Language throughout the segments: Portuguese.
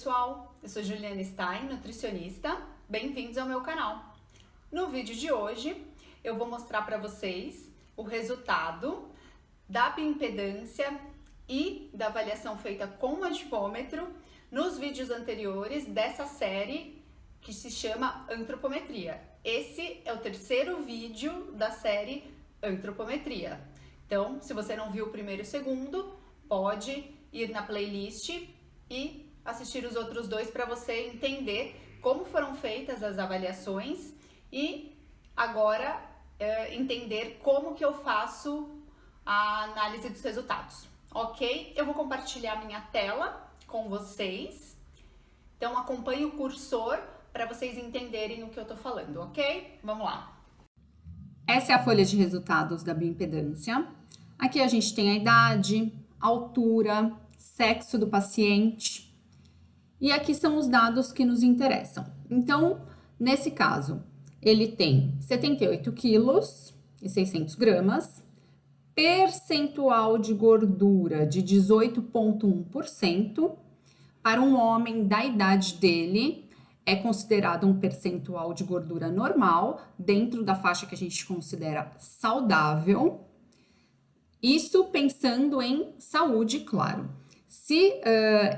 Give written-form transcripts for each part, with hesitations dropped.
pessoal, eu sou Juliana Stein, nutricionista, bem-vindos ao meu canal. No vídeo de hoje eu vou mostrar para vocês o resultado da bioimpedância e da avaliação feita com o adipômetro nos vídeos anteriores dessa série que se chama Antropometria. Esse é o terceiro vídeo da série Antropometria. Então, se você não viu o primeiro e o segundo, pode ir na playlist e assistir os outros dois para você entender como foram feitas as avaliações e agora entender como que eu faço a análise dos resultados, ok? Eu vou compartilhar minha tela com vocês, então acompanhe o cursor para vocês entenderem o que eu tô falando, ok? Vamos lá. Essa é a folha de resultados da bioimpedância. Aqui a gente tem a idade, altura, sexo do paciente e aqui são os dados que nos interessam. Então, nesse caso, ele tem 78 quilos e 600 gramas, percentual de gordura de 18,1%. Para um homem da idade dele, é considerado um percentual de gordura normal, dentro da faixa que a gente considera saudável. Isso pensando em saúde, claro. Se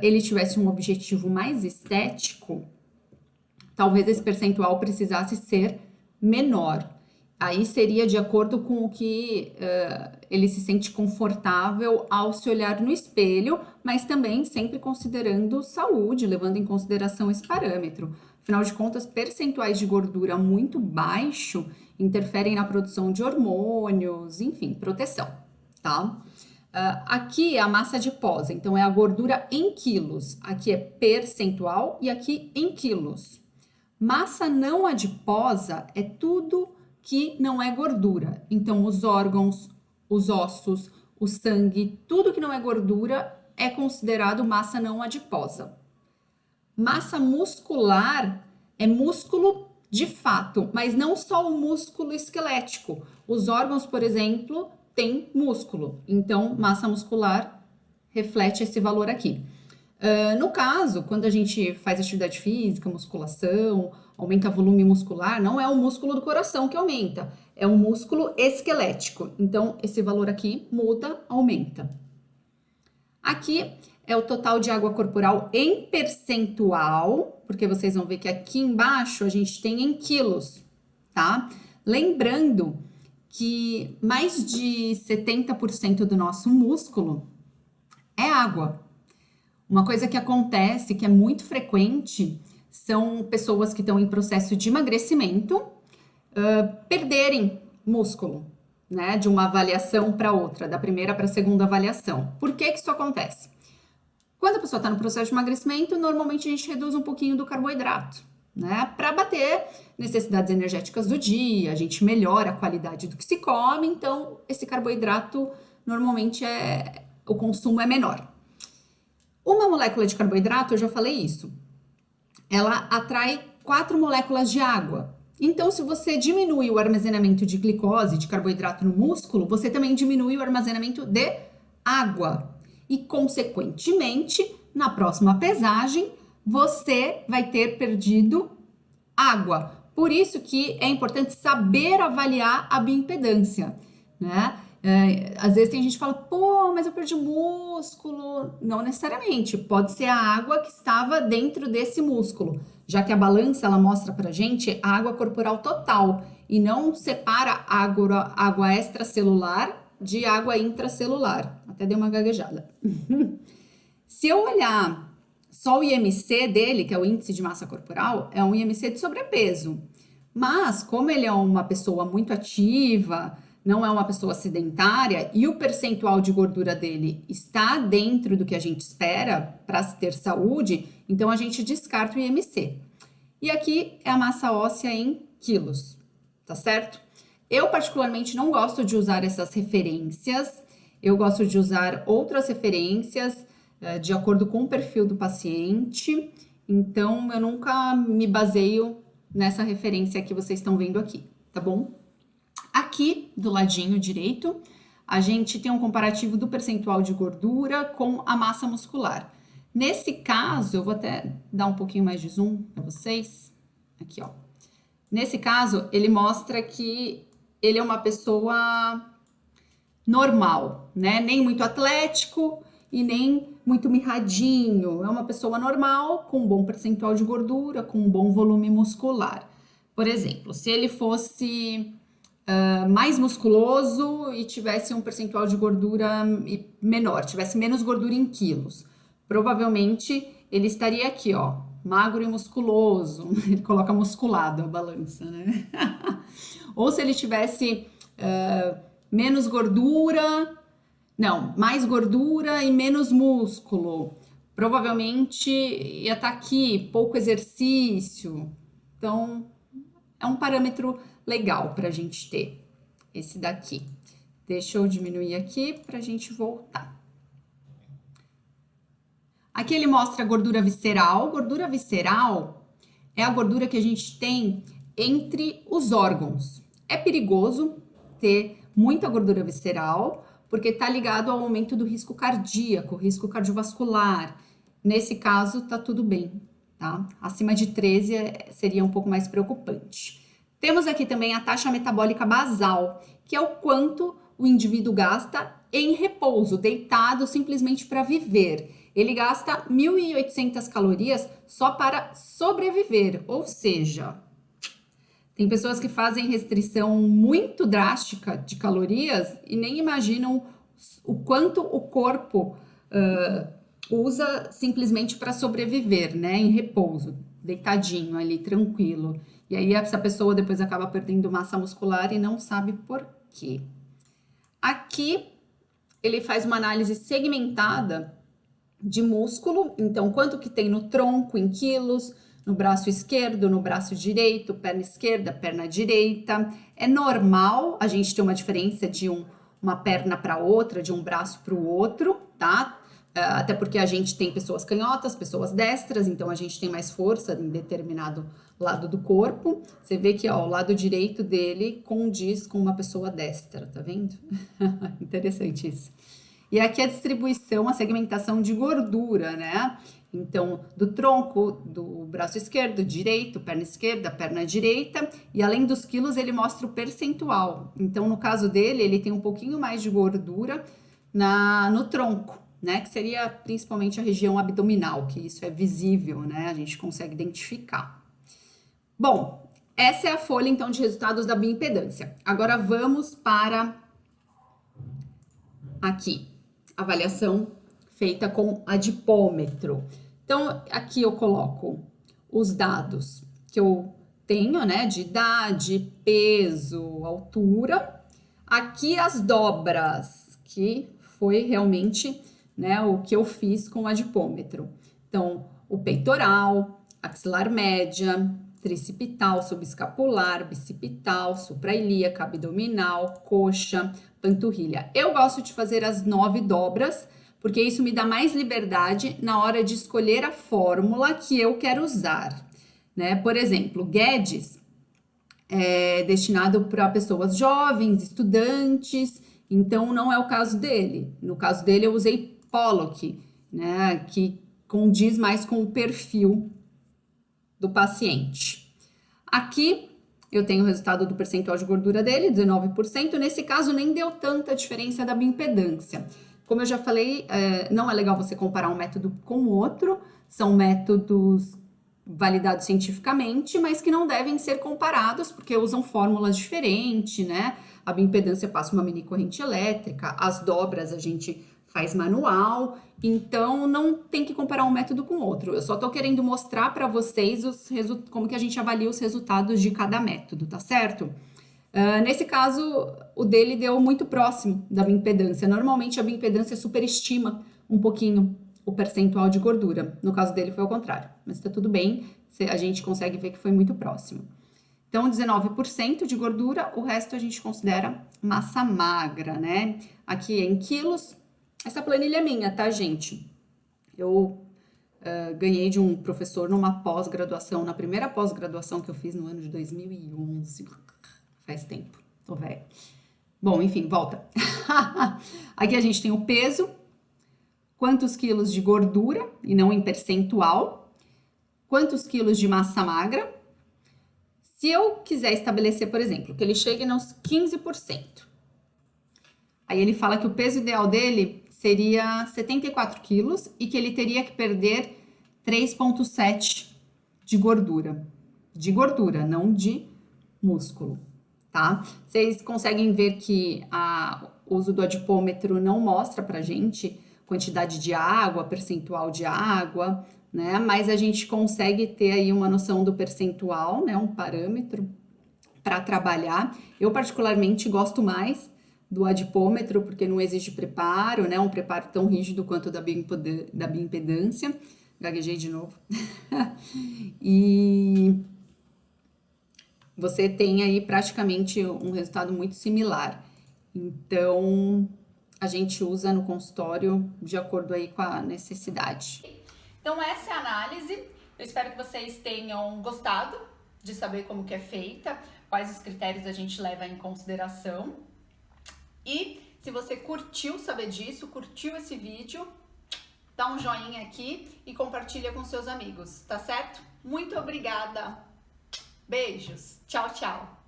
ele tivesse um objetivo mais estético, talvez esse percentual precisasse ser menor. Aí seria de acordo com o que ele se sente confortável ao se olhar no espelho, mas também sempre considerando saúde, levando em consideração esse parâmetro. Afinal de contas, percentuais de gordura muito baixo interferem na produção de hormônios, enfim, proteção, tá? Aqui é a massa adiposa, então é a gordura em quilos. Aqui é percentual e aqui em quilos. Massa não adiposa é tudo que não é gordura. Então, os órgãos, os ossos, o sangue, tudo que não é gordura é considerado massa não adiposa. Massa muscular é músculo de fato, mas não só o músculo esquelético. Os órgãos, por exemplo, têm músculo. Então, massa muscular reflete esse valor aqui. No caso, quando a gente faz atividade física, musculação, aumenta volume muscular, não é o músculo do coração que aumenta, é o músculo esquelético. Então, esse valor aqui muda, aumenta. Aqui é o total de água corporal em percentual, porque vocês vão ver que aqui embaixo a gente tem em quilos, tá? Lembrando que mais de 70% do nosso músculo é água. Uma coisa que acontece, que é muito frequente, são pessoas que estão em processo de emagrecimento perderem músculo, né? De uma avaliação para outra, da primeira para a segunda avaliação. Por que isso acontece? Quando a pessoa está no processo de emagrecimento, normalmente a gente reduz um pouquinho do carboidrato, né? Para bater necessidades energéticas do dia, a gente melhora a qualidade do que se come, então esse carboidrato normalmente o consumo é menor. Uma molécula de carboidrato, eu já falei isso, ela atrai 4 moléculas de água. Então, se você diminui o armazenamento de glicose, de carboidrato no músculo, você também diminui o armazenamento de água. E, consequentemente, na próxima pesagem, você vai ter perdido água. Por isso que é importante saber avaliar a bioimpedância, né? Às vezes tem gente que fala, pô, mas eu perdi músculo. Não necessariamente, pode ser a água que estava dentro desse músculo, já que a balança ela mostra pra gente a água corporal total e não separa água extracelular de água intracelular. Até dei uma gaguejada. Se eu olhar só o IMC dele, que é o índice de massa corporal, é um IMC de sobrepeso. Mas como ele é uma pessoa muito ativa, não é uma pessoa sedentária e o percentual de gordura dele está dentro do que a gente espera para se ter saúde, então a gente descarta o IMC. E aqui é a massa óssea em quilos, tá certo? Eu particularmente não gosto de usar essas referências, eu gosto de usar outras referências de acordo com o perfil do paciente, então eu nunca me baseio nessa referência que vocês estão vendo aqui, tá bom? Aqui, do ladinho direito, a gente tem um comparativo do percentual de gordura com a massa muscular. Nesse caso, eu vou até dar um pouquinho mais de zoom para vocês. Aqui, ó. Nesse caso, ele mostra que ele é uma pessoa normal, né? Nem muito atlético e nem muito mirradinho. É uma pessoa normal, com um bom percentual de gordura, com um bom volume muscular. Por exemplo, se ele fosse mais musculoso e tivesse um percentual de gordura menor, tivesse menos gordura em quilos, provavelmente ele estaria aqui, ó, magro e musculoso. Ele coloca musculado a balança, né? Ou se ele tivesse menos gordura, não, mais gordura e menos músculo, provavelmente ia estar aqui, pouco exercício. Então, é um parâmetro legal para a gente ter, esse daqui. Deixa eu diminuir aqui para a gente voltar. Aqui ele mostra a gordura visceral. Gordura visceral é a gordura que a gente tem entre os órgãos. É perigoso ter muita gordura visceral, porque está ligado ao aumento do risco cardíaco, risco cardiovascular. Nesse caso, tá tudo bem, tá? Acima de 13 seria um pouco mais preocupante. Temos aqui também a taxa metabólica basal, que é o quanto o indivíduo gasta em repouso, deitado simplesmente para viver. Ele gasta 1.800 calorias só para sobreviver, ou seja, tem pessoas que fazem restrição muito drástica de calorias e nem imaginam o quanto o corpo usa simplesmente para sobreviver, né? Em repouso, deitadinho ali, tranquilo. E aí essa pessoa depois acaba perdendo massa muscular e não sabe por quê. Aqui ele faz uma análise segmentada de músculo, então quanto que tem no tronco em quilos, no braço esquerdo, no braço direito, perna esquerda, perna direita. É normal a gente ter uma diferença de uma perna para outra, de um braço para o outro, tá? Até porque a gente tem pessoas canhotas, pessoas destras, então a gente tem mais força em determinado lado do corpo. Você vê que ó, o lado direito dele condiz com uma pessoa destra, tá vendo? Interessante isso. E aqui a distribuição, a segmentação de gordura, né? Então, do tronco, do braço esquerdo, direito, perna direita, e além dos quilos, ele mostra o percentual. Então, no caso dele, ele tem um pouquinho mais de gordura no tronco, né? Que seria principalmente a região abdominal, que isso é visível, né? A gente consegue identificar. Bom, essa é a folha, então, de resultados da bioimpedância. Agora, vamos para aqui, avaliação feita com adipômetro. Então, aqui eu coloco os dados que eu tenho, né, de idade, peso, altura. Aqui as dobras, que foi realmente, né, o que eu fiz com o adipômetro. Então, o peitoral, axilar média, tricipital, subescapular, bicipital, suprailíaca, abdominal, coxa, panturrilha. Eu gosto de fazer as 9 dobras, porque isso me dá mais liberdade na hora de escolher a fórmula que eu quero usar, né? Por exemplo, Guedes é destinado para pessoas jovens, estudantes, então não é o caso dele. No caso dele, eu usei Pollock, né? Que condiz mais com o perfil do paciente. Aqui eu tenho o resultado do percentual de gordura dele, 19%. Nesse caso, nem deu tanta diferença da bioimpedância. Como eu já falei, não é legal você comparar um método com o outro, são métodos validados cientificamente, mas que não devem ser comparados, porque usam fórmulas diferentes, né? A bioimpedância passa uma mini corrente elétrica, as dobras a gente faz manual, então não tem que comparar um método com outro. Eu só tô querendo mostrar para vocês como que a gente avalia os resultados de cada método, tá certo? Nesse caso, o dele deu muito próximo da bioimpedância. Normalmente, a bioimpedância superestima um pouquinho o percentual de gordura. No caso dele, foi ao contrário. Mas tá tudo bem, a gente consegue ver que foi muito próximo. Então, 19% de gordura, o resto a gente considera massa magra, né? Aqui em quilos. Essa planilha é minha, tá, gente? Eu ganhei de um professor numa pós-graduação, na primeira pós-graduação que eu fiz no ano de 2011. Faz tempo, tô velha. Bom, enfim, volta. Aqui a gente tem o peso, quantos quilos de gordura, e não em percentual, quantos quilos de massa magra. Se eu quiser estabelecer, por exemplo, que ele chegue nos 15%, aí ele fala que o peso ideal dele seria 74 quilos e que ele teria que perder 3,7 de gordura. De gordura, não de músculo, tá? Vocês conseguem ver que o uso do adipômetro não mostra pra gente quantidade de água, percentual de água, né? Mas a gente consegue ter aí uma noção do percentual, né? Um parâmetro para trabalhar. Eu particularmente gosto mais do adipômetro porque não exige preparo, né? Um preparo tão rígido quanto o da bioimpedância. Gaguejei de novo. E você tem aí praticamente um resultado muito similar. Então, a gente usa no consultório de acordo aí com a necessidade. Então essa é a análise. Eu espero que vocês tenham gostado de saber como que é feita, quais os critérios a gente leva em consideração. E se você curtiu saber disso, curtiu esse vídeo, dá um joinha aqui e compartilha com seus amigos, tá certo? Muito obrigada! Beijos! Tchau, tchau!